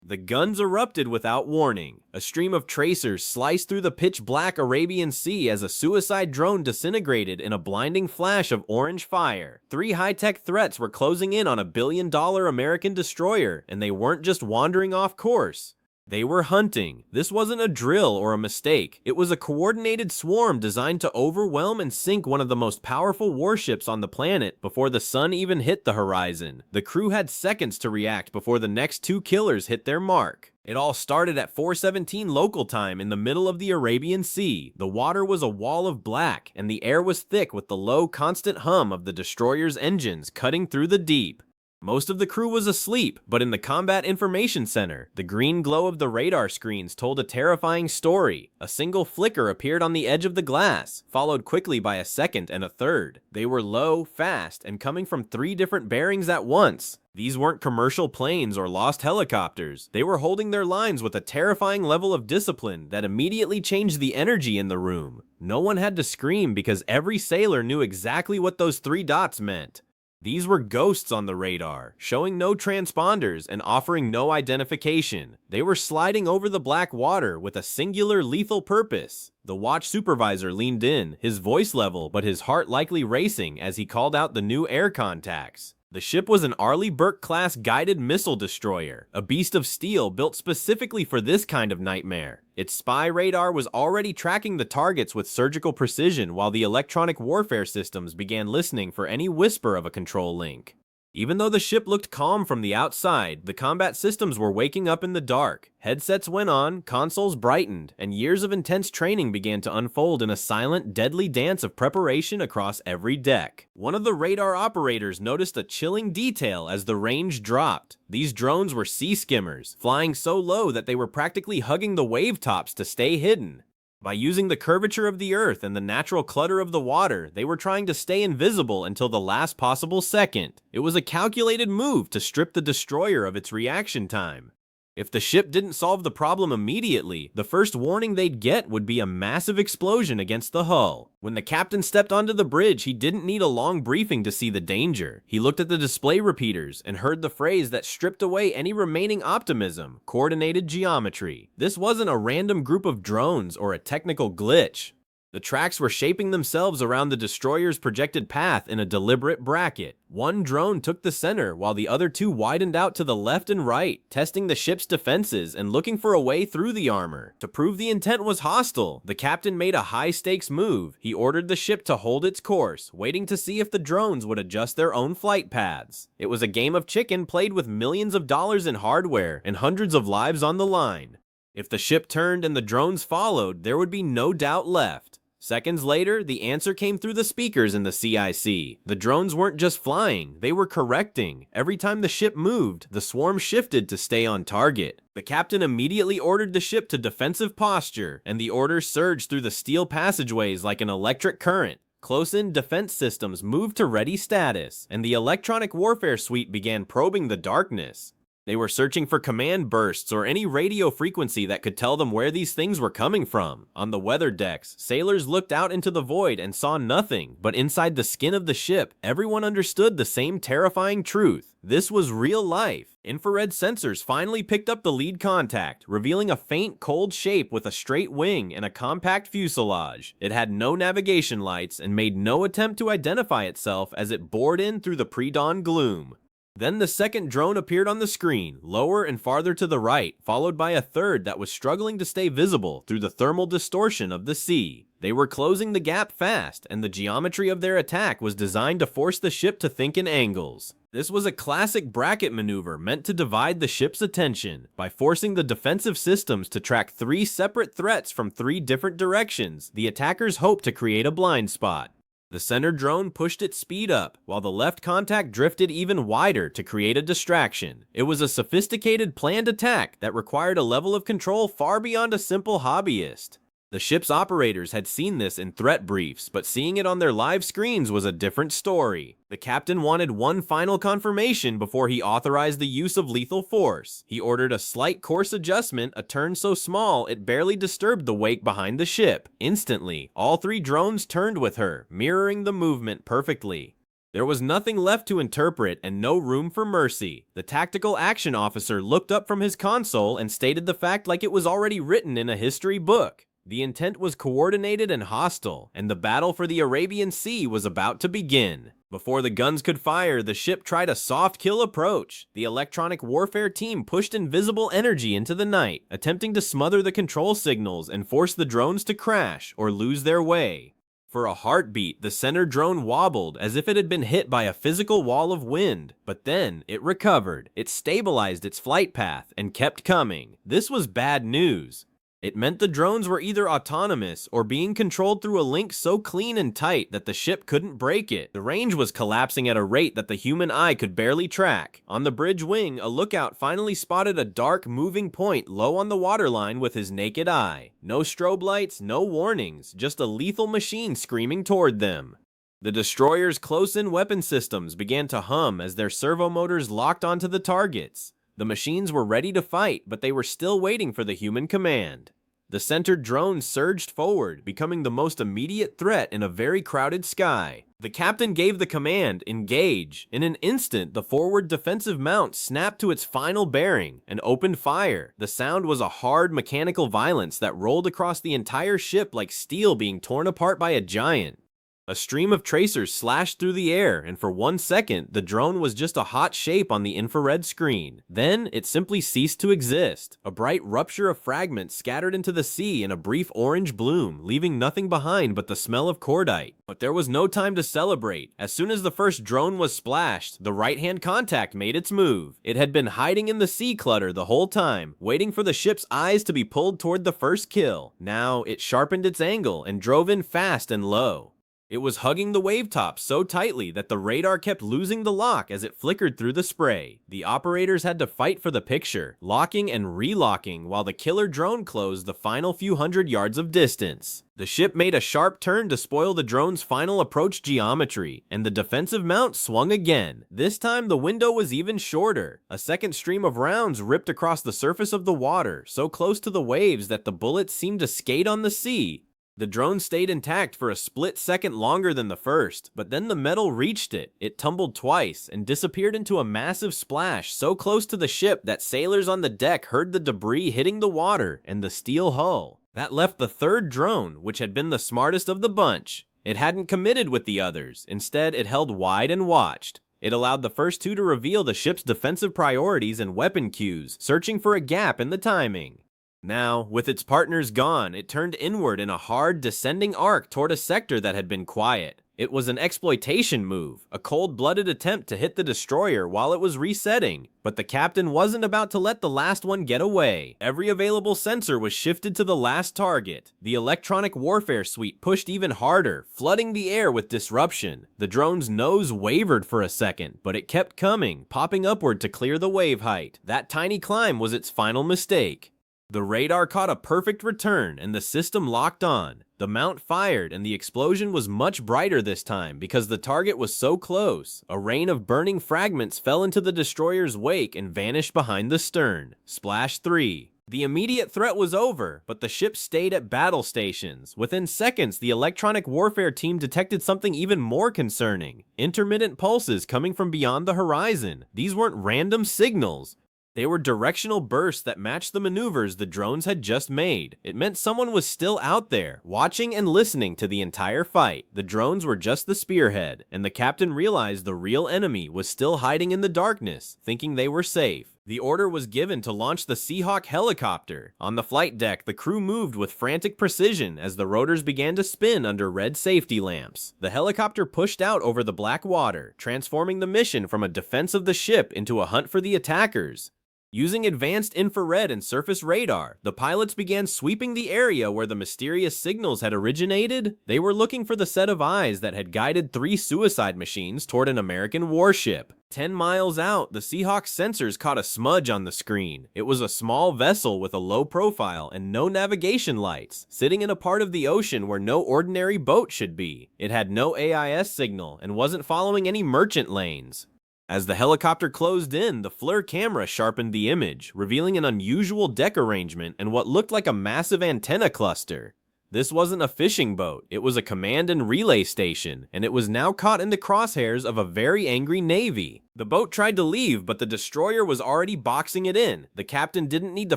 The guns erupted without warning. A stream of tracers sliced through the pitch-black Arabian Sea as a suicide drone disintegrated in a blinding flash of orange fire. Three high-tech threats were closing in on a billion-dollar American destroyer, and they weren't just wandering off course. They were hunting. This wasn't a drill or a mistake. It was a coordinated swarm designed to overwhelm and sink one of the most powerful warships on the planet before the sun even hit the horizon. The crew had seconds to react before the next two killers hit their mark. It all started at 4:17 local time in the middle of the Arabian Sea. The water was a wall of black, and the air was thick with the low, constant hum of the destroyer's engines cutting through the deep. Most of the crew was asleep, but in the Combat Information Center, the green glow of the radar screens told a terrifying story. A single flicker appeared on the edge of the glass, followed quickly by a second and a third. They were low, fast, and coming from 3 different bearings at once. These weren't commercial planes or lost helicopters. They were holding their lines with a terrifying level of discipline that immediately changed the energy in the room. No one had to scream because every sailor knew exactly what those 3 dots meant. These were ghosts on the radar, showing no transponders and offering no identification. They were sliding over the black water with a singular lethal purpose. The watch supervisor leaned in, his voice level but his heart likely racing as he called out the new air contacts. The ship was an Arleigh Burke-class guided missile destroyer, a beast of steel built specifically for this kind of nightmare. Its spy radar was already tracking the targets with surgical precision while the electronic warfare systems began listening for any whisper of a control link. Even though the ship looked calm from the outside, the combat systems were waking up in the dark. Headsets went on, consoles brightened, and years of intense training began to unfold in a silent, deadly dance of preparation across every deck. One of the radar operators noticed a chilling detail as the range dropped. These drones were sea skimmers, flying so low that they were practically hugging the wave tops to stay hidden. By using the curvature of the earth and the natural clutter of the water, they were trying to stay invisible until the last possible second. It was a calculated move to strip the destroyer of its reaction time. If the ship didn't solve the problem immediately, the first warning they'd get would be a massive explosion against the hull. When the captain stepped onto the bridge, he didn't need a long briefing to see the danger. He looked at the display repeaters and heard the phrase that stripped away any remaining optimism: coordinated geometry. This wasn't a random group of drones or a technical glitch. The tracks were shaping themselves around the destroyer's projected path in a deliberate bracket. One drone took the center, while the other 2 widened out to the left and right, testing the ship's defenses and looking for a way through the armor. To prove the intent was hostile, the captain made a high-stakes move. He ordered the ship to hold its course, waiting to see if the drones would adjust their own flight paths. It was a game of chicken played with millions of dollars in hardware and hundreds of lives on the line. If the ship turned and the drones followed, there would be no doubt left. Seconds later, the answer came through the speakers in the CIC. The drones weren't just flying, they were correcting. Every time the ship moved, the swarm shifted to stay on target. The captain immediately ordered the ship to defensive posture, and the order surged through the steel passageways like an electric current. Close-in defense systems moved to ready status, and the electronic warfare suite began probing the darkness. They were searching for command bursts or any radio frequency that could tell them where these things were coming from. On the weather decks, sailors looked out into the void and saw nothing, but inside the skin of the ship, everyone understood the same terrifying truth. This was real life. Infrared sensors finally picked up the lead contact, revealing a faint, cold shape with a straight wing and a compact fuselage. It had no navigation lights and made no attempt to identify itself as it bored in through the pre-dawn gloom. Then the second drone appeared on the screen, lower and farther to the right, followed by a third that was struggling to stay visible through the thermal distortion of the sea. They were closing the gap fast, and the geometry of their attack was designed to force the ship to think in angles. This was a classic bracket maneuver meant to divide the ship's attention. By forcing the defensive systems to track 3 separate threats from 3 different directions, the attackers hoped to create a blind spot. The center drone pushed its speed up, while the left contact drifted even wider to create a distraction. It was a sophisticated planned attack that required a level of control far beyond a simple hobbyist. The ship's operators had seen this in threat briefs, but seeing it on their live screens was a different story. The captain wanted one final confirmation before he authorized the use of lethal force. He ordered a slight course adjustment, a turn so small it barely disturbed the wake behind the ship. Instantly, all 3 drones turned with her, mirroring the movement perfectly. There was nothing left to interpret and no room for mercy. The tactical action officer looked up from his console and stated the fact like it was already written in a history book. The intent was coordinated and hostile, and the battle for the Arabian Sea was about to begin. Before the guns could fire, the ship tried a soft-kill approach. The electronic warfare team pushed invisible energy into the night, attempting to smother the control signals and force the drones to crash or lose their way. For a heartbeat, the center drone wobbled as if it had been hit by a physical wall of wind, but then it recovered. It stabilized its flight path and kept coming. This was bad news. It meant the drones were either autonomous or being controlled through a link so clean and tight that the ship couldn't break it. The range was collapsing at a rate that the human eye could barely track. On the bridge wing, a lookout finally spotted a dark, moving point low on the waterline with his naked eye. No strobe lights, no warnings, just a lethal machine screaming toward them. The destroyer's close-in weapon systems began to hum as their servo motors locked onto the targets. The machines were ready to fight, but they were still waiting for the human command. The centered drone surged forward, becoming the most immediate threat in a very crowded sky. The captain gave the command, engage. In an instant, the forward defensive mount snapped to its final bearing and opened fire. The sound was a hard mechanical violence that rolled across the entire ship like steel being torn apart by a giant. A stream of tracers slashed through the air, and for 1 second, the drone was just a hot shape on the infrared screen. Then, it simply ceased to exist. A bright rupture of fragments scattered into the sea in a brief orange bloom, leaving nothing behind but the smell of cordite. But there was no time to celebrate. As soon as the first drone was splashed, the right-hand contact made its move. It had been hiding in the sea clutter the whole time, waiting for the ship's eyes to be pulled toward the first kill. Now, it sharpened its angle and drove in fast and low. It was hugging the wave top so tightly that the radar kept losing the lock as it flickered through the spray. The operators had to fight for the picture, locking and relocking while the killer drone closed the final few hundred yards of distance. The ship made a sharp turn to spoil the drone's final approach geometry, and the defensive mount swung again. This time the window was even shorter. A second stream of rounds ripped across the surface of the water, so close to the waves that the bullets seemed to skate on the sea. The drone stayed intact for a split second longer than the first, but then the metal reached it. It tumbled twice and disappeared into a massive splash so close to the ship that sailors on the deck heard the debris hitting the water and the steel hull. That left the third drone, which had been the smartest of the bunch. It hadn't committed with the others. Instead, it held wide and watched. It allowed the first two to reveal the ship's defensive priorities and weapon cues, searching for a gap in the timing. Now, with its partners gone, it turned inward in a hard, descending arc toward a sector that had been quiet. It was an exploitation move, a cold-blooded attempt to hit the destroyer while it was resetting. But the captain wasn't about to let the last one get away. Every available sensor was shifted to the last target. The electronic warfare suite pushed even harder, flooding the air with disruption. The drone's nose wavered for a second, but it kept coming, popping upward to clear the wave height. That tiny climb was its final mistake. The radar caught a perfect return and the system locked on. The mount fired and the explosion was much brighter this time because the target was so close. A rain of burning fragments fell into the destroyer's wake and vanished behind the stern. Splash 3. The immediate threat was over, but the ship stayed at battle stations. Within seconds, the electronic warfare team detected something even more concerning. Intermittent pulses coming from beyond the horizon. These weren't random signals. They were directional bursts that matched the maneuvers the drones had just made. It meant someone was still out there, watching and listening to the entire fight. The drones were just the spearhead, and the captain realized the real enemy was still hiding in the darkness, thinking they were safe. The order was given to launch the Seahawk helicopter. On the flight deck, the crew moved with frantic precision as the rotors began to spin under red safety lamps. The helicopter pushed out over the black water, transforming the mission from a defense of the ship into a hunt for the attackers. Using advanced infrared and surface radar, the pilots began sweeping the area where the mysterious signals had originated. They were looking for the set of eyes that had guided 3 suicide machines toward an American warship. 10 miles out, the Seahawk's sensors caught a smudge on the screen. It was a small vessel with a low profile and no navigation lights, sitting in a part of the ocean where no ordinary boat should be. It had no AIS signal and wasn't following any merchant lanes. As the helicopter closed in, the FLIR camera sharpened the image, revealing an unusual deck arrangement and what looked like a massive antenna cluster. This wasn't a fishing boat, it was a command and relay station, and it was now caught in the crosshairs of a very angry navy. The boat tried to leave, but the destroyer was already boxing it in. The captain didn't need to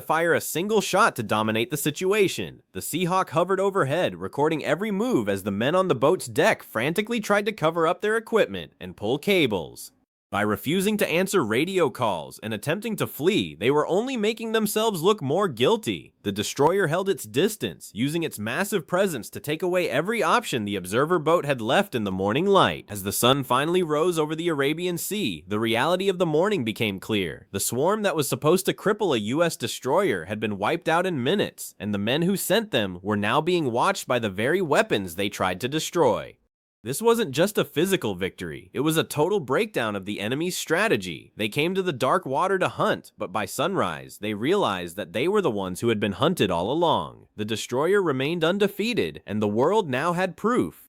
fire a single shot to dominate the situation. The Seahawk hovered overhead, recording every move as the men on the boat's deck frantically tried to cover up their equipment and pull cables. By refusing to answer radio calls and attempting to flee, they were only making themselves look more guilty. The destroyer held its distance, using its massive presence to take away every option the observer boat had left in the morning light. As the sun finally rose over the Arabian Sea, the reality of the morning became clear. The swarm that was supposed to cripple a US destroyer had been wiped out in minutes, and the men who sent them were now being watched by the very weapons they tried to destroy. This wasn't just a physical victory, it was a total breakdown of the enemy's strategy. They came to the dark water to hunt, but by sunrise, they realized that they were the ones who had been hunted all along. The destroyer remained undefeated, and the world now had proof.